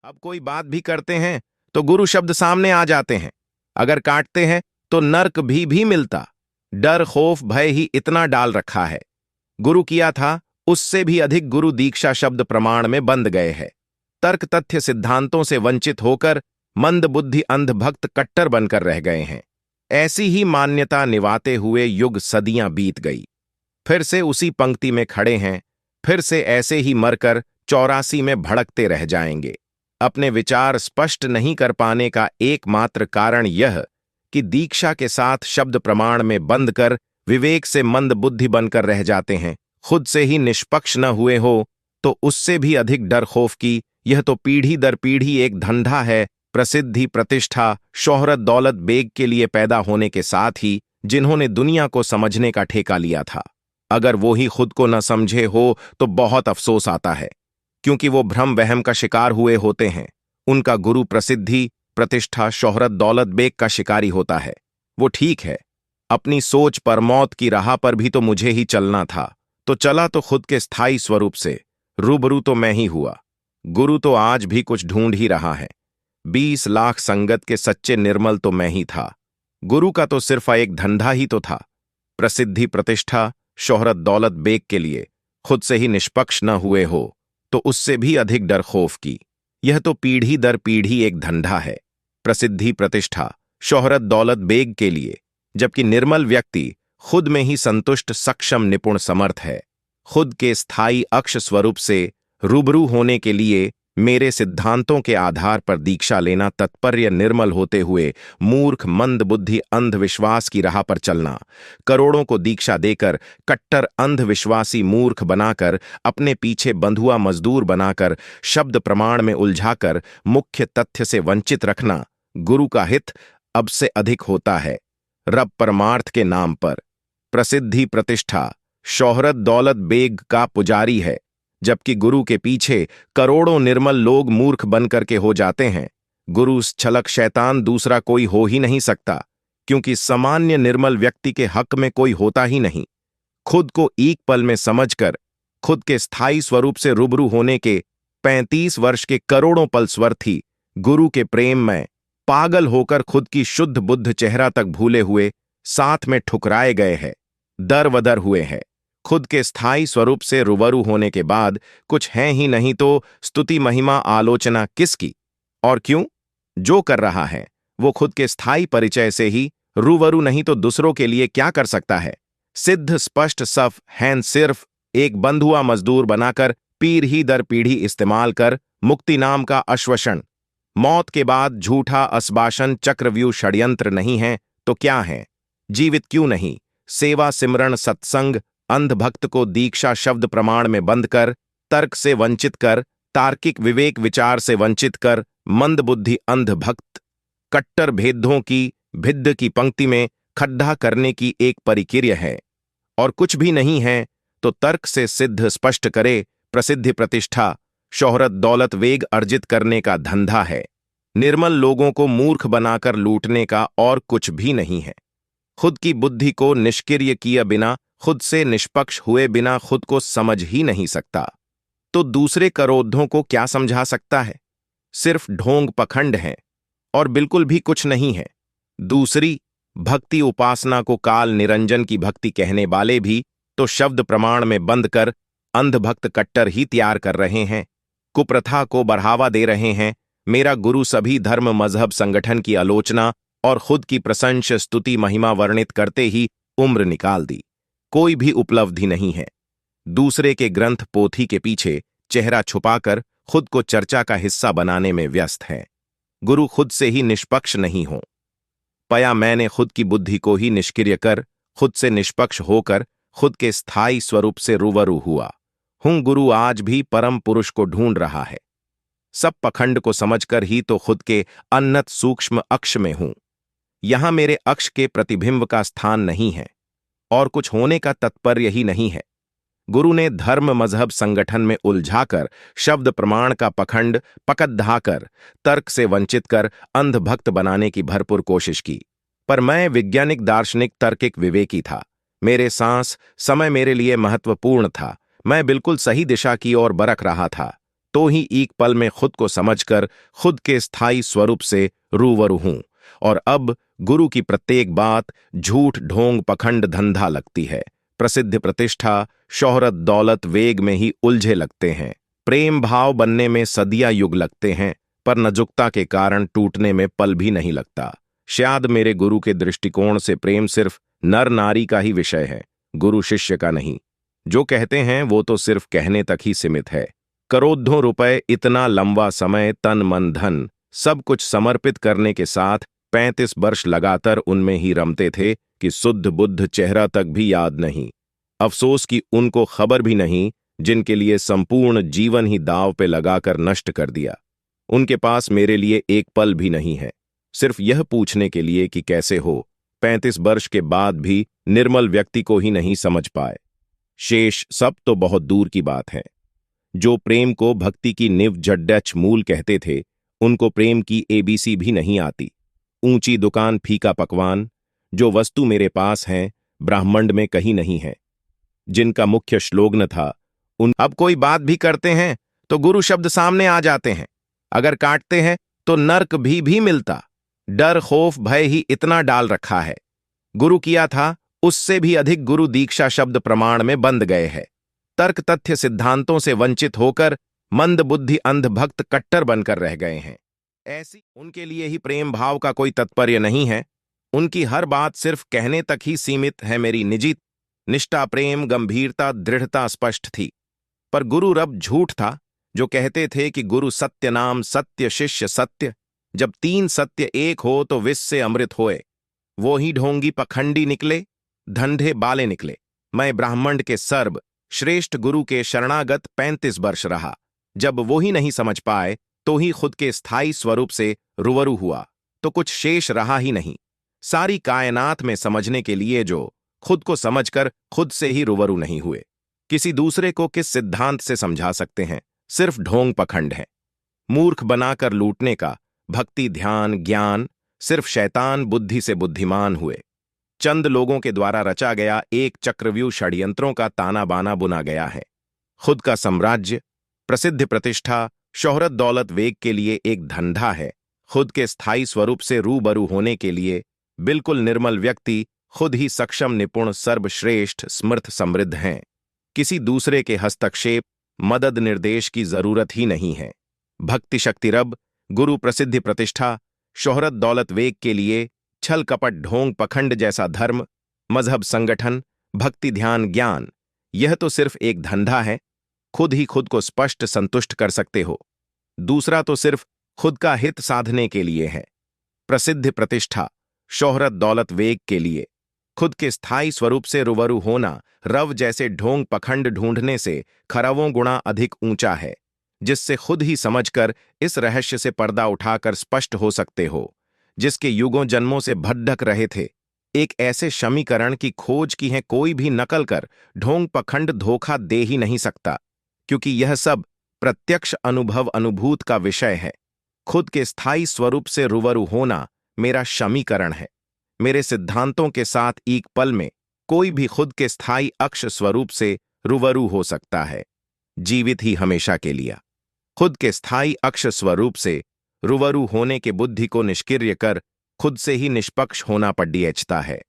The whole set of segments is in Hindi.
अब कोई बात भी करते हैं तो गुरु शब्द सामने आ जाते हैं। अगर काटते हैं तो नर्क भी मिलता। डर खौफ भय ही इतना डाल रखा है। गुरु किया था उससे भी अधिक गुरु दीक्षा शब्द प्रमाण में बंध गए हैं। तर्क तथ्य सिद्धांतों से वंचित होकर मंद बुद्धि अंध भक्त कट्टर बनकर रह गए हैं। ऐसी ही मान्यता निभाते हुए युग सदियां बीत गई। फिर से उसी पंक्ति में खड़े हैं, फिर से ऐसे ही मरकर 84 में भड़कते रह जाएंगे। अपने विचार स्पष्ट नहीं कर पाने का एकमात्र कारण यह कि दीक्षा के साथ शब्द प्रमाण में बंद कर विवेक से मंद बुद्धि बनकर रह जाते हैं। खुद से ही निष्पक्ष न हुए हो तो उससे भी अधिक डर खौफ की यह तो पीढ़ी दर पीढ़ी एक धंधा है। प्रसिद्धि प्रतिष्ठा शोहरत दौलत बेग के लिए पैदा होने के साथ ही जिन्होंने दुनिया को समझने का ठेका लिया था, अगर वो ही खुद को न समझे हो तो बहुत अफसोस आता है, क्योंकि वो भ्रम वहम का शिकार हुए होते हैं। उनका गुरु प्रसिद्धि प्रतिष्ठा शोहरत दौलत बेग का शिकारी होता है। वो ठीक है, अपनी सोच पर मौत की राह पर भी तो मुझे ही चलना था, तो चला तो खुद के स्थायी स्वरूप से। रूबरू तो मैं ही हुआ, गुरु तो आज भी कुछ ढूंढ ही रहा है। 20 लाख संगत के सच्चे निर्मल तो मैं ही था। गुरु का तो सिर्फ एक धंधा ही तो था। प्रसिद्धि प्रतिष्ठा शोहरत दौलत बेग के लिए खुद से ही निष्पक्ष न हुए हो तो उससे भी अधिक डर खौफ की यह तो पीढ़ी दर पीढ़ी एक धंधा है। प्रसिद्धि प्रतिष्ठा शोहरत दौलत बेग के लिए, जबकि निर्मल व्यक्ति खुद में ही संतुष्ट सक्षम निपुण समर्थ है। खुद के स्थायी अक्ष स्वरूप से रूबरू होने के लिए मेरे सिद्धांतों के आधार पर दीक्षा लेना तत्पर्य निर्मल होते हुए मूर्ख मंद बुद्धि अंधविश्वास की राह पर चलना। करोड़ों को दीक्षा देकर कट्टर अंधविश्वासी मूर्ख बनाकर अपने पीछे बंधुआ मजदूर बनाकर शब्द प्रमाण में उलझाकर मुख्य तथ्य से वंचित रखना। गुरु का हित अब से अधिक होता है रब परमार्थ के नाम पर। प्रसिद्धि प्रतिष्ठा शोहरत दौलत बेग का पुजारी है, जबकि गुरु के पीछे करोड़ों निर्मल लोग मूर्ख बनकर के हो जाते हैं। गुरु छलक शैतान दूसरा कोई हो ही नहीं सकता, क्योंकि सामान्य निर्मल व्यक्ति के हक में कोई होता ही नहीं। खुद को एक पल में समझकर खुद के स्थायी स्वरूप से रूबरू होने के 35 वर्ष के करोड़ों पलस्वर्थी गुरु के प्रेम में पागल होकर खुद की शुद्ध बुद्ध चेहरा तक भूले हुए साथ में ठुकराए गए हैं, दर बदर हुए हैं। खुद के स्थायी स्वरूप से रूबरू होने के बाद कुछ है ही नहीं तो स्तुति महिमा आलोचना किसकी और क्यों? जो कर रहा है वो खुद के स्थायी परिचय से ही रूबरू नहीं तो दूसरों के लिए क्या कर सकता है? सिद्ध स्पष्ट सफ हैन सिर्फ एक बंधुआ मजदूर बनाकर पीढ़ी दर पीढ़ी इस्तेमाल कर मुक्ति नाम का आश्वासन। मौत के बाद झूठा अस्बाशन चक्रव्यूह षड्यंत्र नहीं है तो क्या है? जीवित क्यों नहीं? सेवा सिमरण सत्संग अंधभक्त को दीक्षा शब्द प्रमाण में बंद कर, तर्क से वंचित कर, तार्किक विवेक विचार से वंचित कर, मंद बुद्धि अंधभक्त कट्टर भेदों की भिद्ध की पंक्ति में खड्डा करने की एक परिक्रिया है। और कुछ भी नहीं है तो तर्क से सिद्ध स्पष्ट करे प्रसिद्धि प्रतिष्ठा शोहरत दौलत वेग अर्जित करने का धंधा है। निर्मल लोगों को मूर्ख बनाकर लूटने का और कुछ भी नहीं है। खुद की बुद्धि को निष्क्रिय किए बिना, खुद से निष्पक्ष हुए बिना खुद को समझ ही नहीं सकता तो दूसरे करोधों को क्या समझा सकता है? सिर्फ ढोंग पखंड है और बिल्कुल भी कुछ नहीं है। दूसरी भक्ति उपासना को काल निरंजन की भक्ति कहने वाले भी तो शब्द प्रमाण में बंद कर अंधभक्त कट्टर ही तैयार कर रहे हैं, कुप्रथा को बढ़ावा दे रहे हैं। मेरा गुरु सभी धर्म मजहब संगठन की आलोचना और खुद की प्रशंसा स्तुति महिमा वर्णित करते ही उम्र निकाल दी। कोई भी उपलब्धि नहीं है। दूसरे के ग्रंथ पोथी के पीछे चेहरा छुपाकर खुद को चर्चा का हिस्सा बनाने में व्यस्त है। गुरु खुद से ही निष्पक्ष नहीं हो पाया। मैंने खुद की बुद्धि को ही निष्क्रिय कर खुद से निष्पक्ष होकर खुद के स्थायी स्वरूप से रूबरू हुआ हूं। गुरु आज भी परम पुरुष को ढूंढ रहा है। सब पखंड को समझकर ही तो खुद के अनंत सूक्ष्म अक्ष में हूं। यहां मेरे अक्ष के प्रतिबिंब का स्थान नहीं है और कुछ होने का तात्पर्य ही नहीं है। गुरु ने धर्म मजहब संगठन में उलझाकर शब्द प्रमाण का पखंड पकड़ तर्क से वंचित कर अंधभक्त बनाने की भरपूर कोशिश की, पर मैं वैज्ञानिक दार्शनिक तार्किक विवेकी था। मेरे सांस समय मेरे लिए महत्वपूर्ण था। मैं बिल्कुल सही दिशा की ओर बरक रहा था, तो ही एक पल में खुद को समझकर खुद के स्थायी स्वरूप से रूबरू हूं। और अब गुरु की प्रत्येक बात झूठ, ढोंग, पखंड, धंधा लगती है। प्रसिद्ध, प्रतिष्ठा, शोहरत, दौलत, वेग में ही उलझे लगते हैं। प्रेम भाव बनने में सदियां युग लगते हैं, पर नाजुकता के कारण टूटने में पल भी नहीं लगता। शायद मेरे गुरु के दृष्टिकोण से प्रेम सिर्फ नर नारी का ही विषय है, गुरु शिष्य का नहीं। जो कहते हैं वो तो सिर्फ कहने तक ही सीमित है। करोड़ों रुपए, इतना लंबा समय, तन मन धन सब कुछ समर्पित करने के साथ 35 वर्ष लगातार उनमें ही रमते थे कि शुद्ध बुद्ध चेहरा तक भी याद नहीं। अफसोस कि उनको खबर भी नहीं, जिनके लिए संपूर्ण जीवन ही दांव पे लगाकर नष्ट कर दिया। उनके पास मेरे लिए एक पल भी नहीं है, सिर्फ यह पूछने के लिए कि कैसे हो। 35 वर्ष के बाद भी निर्मल व्यक्ति को ही नहीं समझ पाए। शेष सब तो बहुत दूर की बात है। जो प्रेम को भक्ति की निव जड्डच मूल कहते थे, उनको प्रेम की एबीसी भी नहीं आती। ऊंची दुकान, फीका पकवान, जो वस्तु मेरे पास हैं ब्रह्मांड में कहीं नहीं है। जिनका मुख्य श्लोगन था, उन अब कोई बात भी करते हैं तो गुरु शब्द सामने आ जाते हैं। अगर काटते हैं तो नर्क भी मिलता। डर, खौफ, भय ही इतना डाल रखा है। गुरु किया था, उससे भी अधिक गुरु दीक्षा शब्द प्रमाण में बंध गए हैं। तर्क, तथ्य, सिद्धांतों से वंचित होकर मंद बुद्धि, अंध भक्त कट्टर बनकर रह गए हैं। ऐसी उनके लिए ही प्रेम भाव का कोई तात्पर्य नहीं है। उनकी हर बात सिर्फ कहने तक ही सीमित है। मेरी निजी निष्ठा, प्रेम, गंभीरता, दृढ़ता स्पष्ट थी। पर गुरु रब झूठ था जो कहते थे कि गुरु सत्य नाम सत्य, शिष्य सत्य। जब 3 सत्य एक हो तो विष से अमृत होए। वो ही ढोंगी पखंडी निकले, धंधे बाले निकले। मैं ब्राह्मण के सर्व श्रेष्ठ गुरु के शरणागत 35 वर्ष रहा। जब वो ही नहीं समझ पाए तो ही खुद के स्थायी स्वरूप से रूबरू हुआ तो कुछ शेष रहा ही नहीं। सारी कायनात में समझने के लिए जो खुद को समझकर खुद से ही रूबरू नहीं हुए, किसी दूसरे को किस सिद्धांत से समझा सकते हैं? सिर्फ ढोंग, पखंड है। मूर्ख बनाकर लूटने का भक्ति, ध्यान, ज्ञान सिर्फ शैतान बुद्धि से बुद्धिमान हुए। चंद लोगों के द्वारा रचा गया एक चक्रव्यूह षड्यंत्रों का ताना बाना बुना गया है। खुद का साम्राज्य, प्रसिद्ध, प्रतिष्ठा, शोहरत, दौलत, वेग के लिए एक धंधा है। खुद के स्थायी स्वरूप से रूबरू होने के लिए बिल्कुल निर्मल व्यक्ति खुद ही सक्षम, निपुण, सर्वश्रेष्ठ, समर्थ, समृद्ध हैं। किसी दूसरे के हस्तक्षेप, मदद, निर्देश की जरूरत ही नहीं है। भक्ति, शक्ति, रब, गुरु, प्रसिद्धि, प्रतिष्ठा, शोहरत, दौलत, वेग के लिए छल, कपट, ढोंग, पखंड जैसा धर्म, मजहब, संगठन, भक्ति, ध्यान, ज्ञान, यह तो सिर्फ एक धंधा है। खुद ही खुद को स्पष्ट संतुष्ट कर सकते हो। दूसरा तो सिर्फ खुद का हित साधने के लिए है। प्रसिद्ध, प्रतिष्ठा, शोहरत, दौलत, वेग के लिए खुद के स्थायी स्वरूप से रूबरू होना रव जैसे ढोंग, पखंड ढूंढने से खरवों गुणा अधिक ऊंचा है, जिससे खुद ही समझकर इस रहस्य से पर्दा उठाकर स्पष्ट हो सकते हो, जिसके युगों जन्मों से भटक रहे थे। एक ऐसे समीकरण की खोज की है, कोई भी नकल कर ढोंग, पखंड धोखा दे ही नहीं सकता, क्योंकि यह सब प्रत्यक्ष अनुभव, अनुभूत का विषय है। खुद के स्थायी स्वरूप से रूबरू होना मेरा समीकरण है। मेरे सिद्धांतों के साथ एक पल में कोई भी खुद के स्थायी अक्ष स्वरूप से रूबरू हो सकता है, जीवित ही हमेशा के लिए। खुद के स्थायी अक्ष स्वरूप से रूबरू होने के बुद्धि को निष्क्रिय कर खुद से ही निष्पक्ष होना पड़ता है।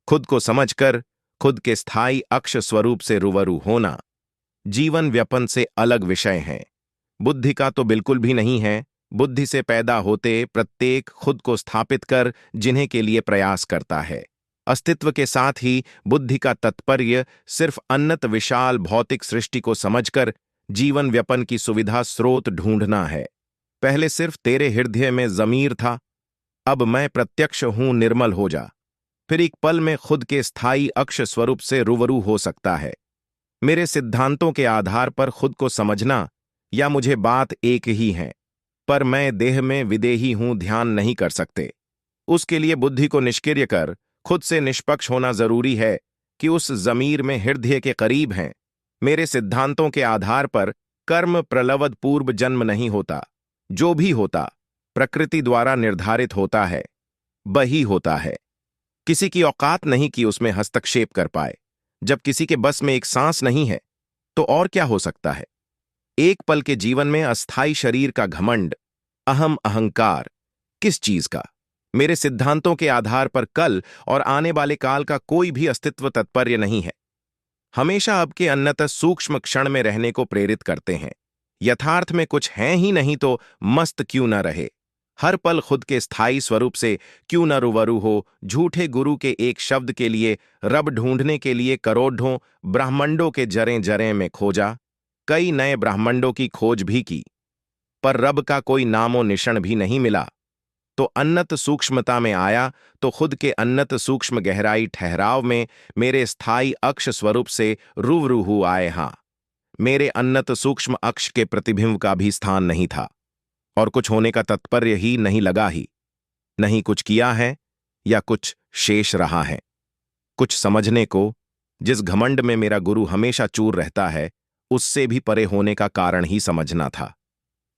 खुद को समझकर खुद के स्थायी अक्ष स्वरूप से रूबरू होना जीवन व्यापन से अलग विषय है। बुद्धि का तो बिल्कुल भी नहीं है। बुद्धि से पैदा होते प्रत्येक खुद को स्थापित कर जिन्हें के लिए प्रयास करता है। अस्तित्व के साथ ही बुद्धि का तात्पर्य सिर्फ अनंत विशाल भौतिक सृष्टि को समझकर जीवन व्यापन की सुविधा स्रोत ढूंढना है। पहले सिर्फ तेरे हृदय में जमीर था, अब मैं प्रत्यक्ष हूं, निर्मल हो जा। फिर एक पल में खुद के स्थायी अक्ष स्वरूप से रूबरू हो सकता है। मेरे सिद्धांतों के आधार पर खुद को समझना या मुझे बात एक ही है, पर मैं देह में विदेही हूं, ध्यान नहीं कर सकते। उसके लिए बुद्धि को निष्क्रिय कर खुद से निष्पक्ष होना जरूरी है कि उस जमीर में हृदय के करीब हैं। मेरे सिद्धांतों के आधार पर कर्म प्रलवद पूर्व जन्म नहीं होता। जो भी होता प्रकृति द्वारा निर्धारित होता है, वही होता है। किसी की औकात नहीं कि उसमें हस्तक्षेप कर पाए। जब किसी के बस में एक सांस नहीं है तो और क्या हो सकता है? एक पल के जीवन में अस्थाई शरीर का घमंड, अहम अहंकार, किस चीज का? मेरे सिद्धांतों के आधार पर कल और आने वाले काल का कोई भी अस्तित्व तात्पर्य नहीं है। हमेशा अब के अन्यतः सूक्ष्म क्षण में रहने को प्रेरित करते हैं। यथार्थ में कुछ है ही नहीं तो मस्त क्यों न रहे? हर पल खुद के स्थायी स्वरूप से क्यों न रूबरू हो? झूठे गुरु के एक शब्द के लिए रब ढूंढने के लिए करोड़ों ब्रह्मांडों के जरें जरें में खोजा, कई नए ब्रह्मांडों की खोज भी की, पर रब का कोई नामो निशान भी नहीं मिला। तो अन्नत सूक्ष्मता में आया तो खुद के अन्नत सूक्ष्म गहराई ठहराव में मेरे स्थायी अक्ष स्वरूप से रूबरू आए। हां, मेरे अन्नत सूक्ष्म अक्ष के प्रतिबिंब का भी स्थान नहीं था और कुछ होने का तात्पर्य ही नहीं लगा ही नहीं। कुछ किया है या कुछ शेष रहा है? कुछ समझने को, जिस घमंड में मेरा गुरु हमेशा चूर रहता है, उससे भी परे होने का कारण ही समझना था।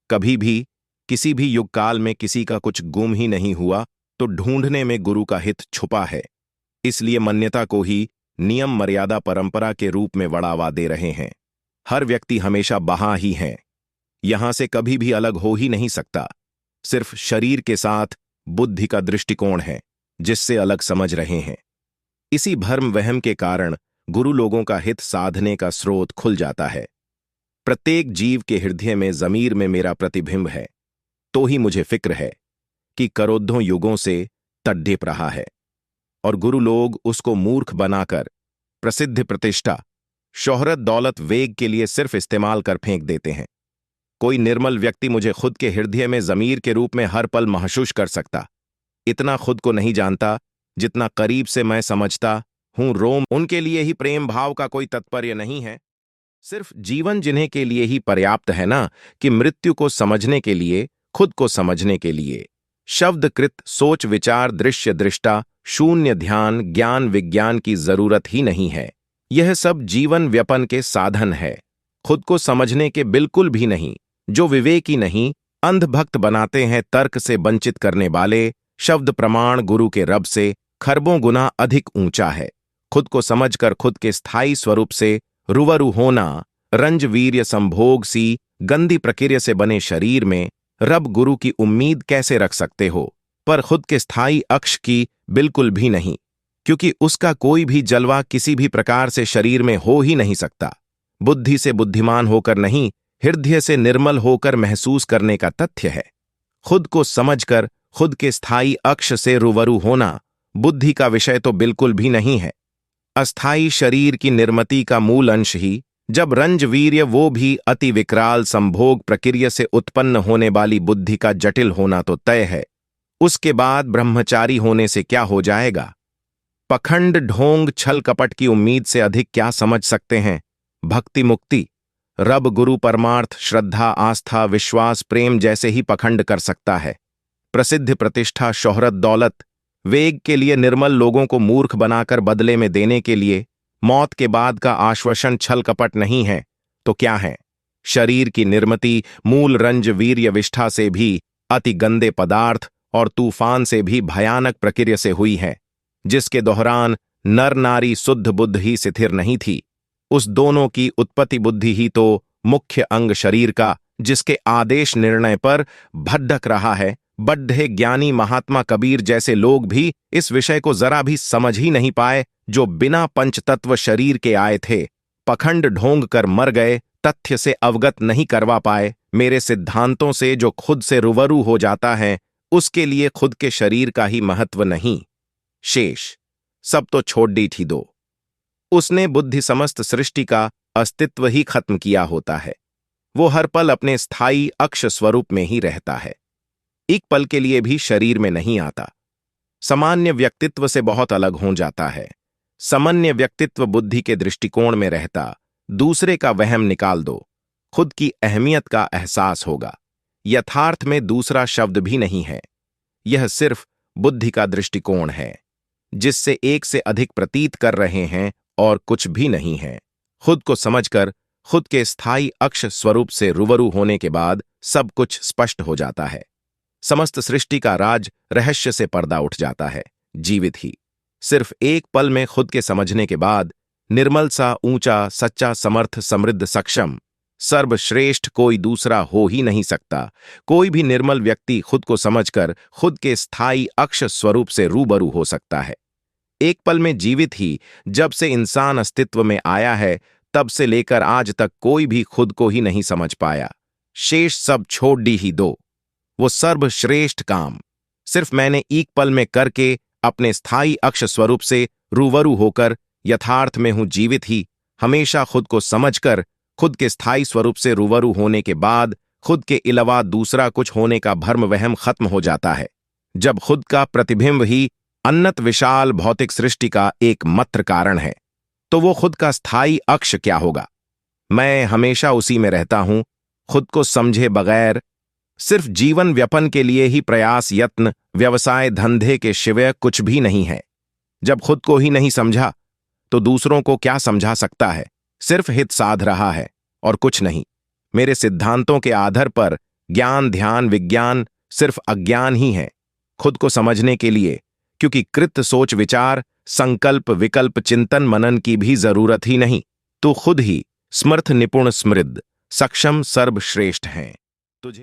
कभी भी किसी भी युग काल में किसी का कुछ गुम ही नहीं हुआ तो ढूंढने में गुरु का हित छुपा है। इसलिए मान्यता को ही नियम मर्यादा परंपरा के रूप में बढ़ावा दे रहे हैं। हर व्यक्ति हमेशा वहां ही है, यहां से कभी भी अलग हो ही नहीं सकता। सिर्फ शरीर के साथ बुद्धि का दृष्टिकोण है जिससे अलग समझ रहे हैं। इसी भ्रम वहम के कारण गुरु लोगों का हित साधने का स्रोत खुल जाता है। प्रत्येक जीव के हृदय में जमीर में मेरा प्रतिबिंब है, तो ही मुझे फिक्र है कि करोड़ों युगों से तड़प रहा है और गुरु लोग उसको मूर्ख बनाकर प्रसिद्ध प्रतिष्ठा शोहरत दौलत वेग के लिए सिर्फ इस्तेमाल कर फेंक देते हैं। कोई निर्मल व्यक्ति मुझे खुद के हृदय में जमीर के रूप में हर पल महसूस कर सकता। इतना खुद को नहीं जानता जितना करीब से मैं समझता हूं। रोम उनके लिए ही प्रेम भाव का कोई तात्पर्य नहीं है। सिर्फ जीवन जिन्हें के लिए ही पर्याप्त है ना, कि मृत्यु को समझने के लिए, खुद को समझने के लिए शब्दकृत सोच विचार दृश्य दृष्टा शून्य ध्यान ज्ञान विज्ञान की जरूरत ही नहीं है। यह सब जीवन व्यापन के साधन है, खुद को समझने के बिल्कुल भी नहीं। जो विवेकी नहीं, अंधभक्त बनाते हैं तर्क से वंचित करने वाले, शब्द प्रमाण गुरु के रब से खरबों गुना अधिक ऊंचा है। खुद को समझकर खुद के स्थायी स्वरूप से रूबरू होना, रंज वीर्य संभोग सी गंदी प्रक्रिया से बने शरीर में रब गुरु की उम्मीद कैसे रख सकते हो? पर खुद के स्थायी अक्ष की बिल्कुल भी नहीं, क्योंकि उसका कोई भी जलवा किसी भी प्रकार से शरीर में हो ही नहीं सकता। बुद्धि से बुद्धिमान होकर नहीं, हृदय से निर्मल होकर महसूस करने का तथ्य है। खुद को समझकर खुद के स्थायी अक्ष से रूबरू होना बुद्धि का विषय तो बिल्कुल भी नहीं है। अस्थाई शरीर की निर्मिति का मूल अंश ही जब रंज वीर्य, वो भी अति विकराल संभोग प्रक्रिया से उत्पन्न होने वाली बुद्धि का जटिल होना तो तय है। उसके बाद ब्रह्मचारी होने से क्या हो जाएगा? पखंड ढोंग छल कपट की उम्मीद से अधिक क्या समझ सकते हैं? भक्ति मुक्ति, रब गुरु परमार्थ श्रद्धा आस्था विश्वास प्रेम जैसे ही पखंड कर सकता है। प्रसिद्ध प्रतिष्ठा शोहरत दौलत वेग के लिए निर्मल लोगों को मूर्ख बनाकर बदले में देने के लिए मौत के बाद का आश्वासन छल कपट नहीं है तो क्या है? शरीर की निर्मिति मूल रंज वीर्य विष्ठा से भी अति गंदे पदार्थ और तूफान से भी भयानक प्रक्रिया से हुई है, जिसके दौरान नर नारी शुद्ध बुद्ध ही स्थिर नहीं थी। उस दोनों की उत्पत्ति बुद्धि ही तो मुख्य अंग शरीर का, जिसके आदेश निर्णय पर भटक रहा है। बड्ढे ज्ञानी महात्मा कबीर जैसे लोग भी इस विषय को जरा भी समझ ही नहीं पाए, जो बिना पंचतत्व शरीर के आए थे। पखंड ढोंग कर मर गए, तथ्य से अवगत नहीं करवा पाए। मेरे सिद्धांतों से जो खुद से रूबरू हो जाता है, उसके लिए खुद के शरीर का ही महत्व नहीं, शेष सब तो छोड़ दी थी दो। उसने बुद्धि समस्त सृष्टि का अस्तित्व ही खत्म किया होता है। वो हर पल अपने स्थायी अक्ष स्वरूप में ही रहता है, एक पल के लिए भी शरीर में नहीं आता। सामान्य व्यक्तित्व से बहुत अलग हो जाता है। सामान्य व्यक्तित्व बुद्धि के दृष्टिकोण में रहता, दूसरे का वहम निकाल दो, खुद की अहमियत का एहसास होगा। यथार्थ में दूसरा शब्द भी नहीं है, यह सिर्फ बुद्धि का दृष्टिकोण है, जिससे एक से अधिक प्रतीत कर रहे हैं और कुछ भी नहीं है। खुद को समझकर खुद के स्थायी अक्ष स्वरूप से रूबरू होने के बाद सब कुछ स्पष्ट हो जाता है। समस्त सृष्टि का राज रहस्य से पर्दा उठ जाता है। जीवित ही सिर्फ एक पल में खुद के समझने के बाद निर्मल सा ऊंचा सच्चा समर्थ समृद्ध सक्षम सर्वश्रेष्ठ कोई दूसरा हो ही नहीं सकता। कोई भी निर्मल व्यक्ति खुद को समझकर खुद के स्थायी अक्ष स्वरूप से रूबरू हो सकता है। एक पल में जीवित ही जब से इंसान अस्तित्व में आया है, तब से लेकर आज तक कोई भी खुद को ही नहीं समझ पाया। शेष सब छोड़ दी ही दो, वो सर्वश्रेष्ठ काम सिर्फ मैंने एक पल में करके अपने स्थायी अक्ष स्वरूप से रूबरू होकर यथार्थ में हूं जीवित ही। हमेशा खुद को समझकर खुद के स्थायी स्वरूप से रूबरू होने के बाद खुद के अलावा दूसरा कुछ होने का भ्रम वहम खत्म हो जाता है। जब खुद का प्रतिबिंब ही अनंत विशाल भौतिक सृष्टि का एकमात्र कारण है, तो वो खुद का स्थायी अक्ष क्या होगा? मैं हमेशा उसी में रहता हूं, खुद को समझे बगैर। सिर्फ जीवन व्यापन के लिए ही प्रयास, यत्न, व्यवसाय, धंधे के शिवाय कुछ भी नहीं है। जब खुद को ही नहीं समझा तो दूसरों को क्या समझा सकता है? सिर्फ हित साध रहा है और कुछ नहीं। मेरे सिद्धांतों के आधार पर ज्ञान, ध्यान, विज्ञान सिर्फ अज्ञान ही है खुद को समझने के लिए, क्योंकि कृत सोच, विचार, संकल्प, विकल्प, चिंतन, मनन की भी जरूरत ही नहीं। तो खुद ही समर्थ, निपुण, समृद्ध, सक्षम, सर्वश्रेष्ठ हैं। तुझे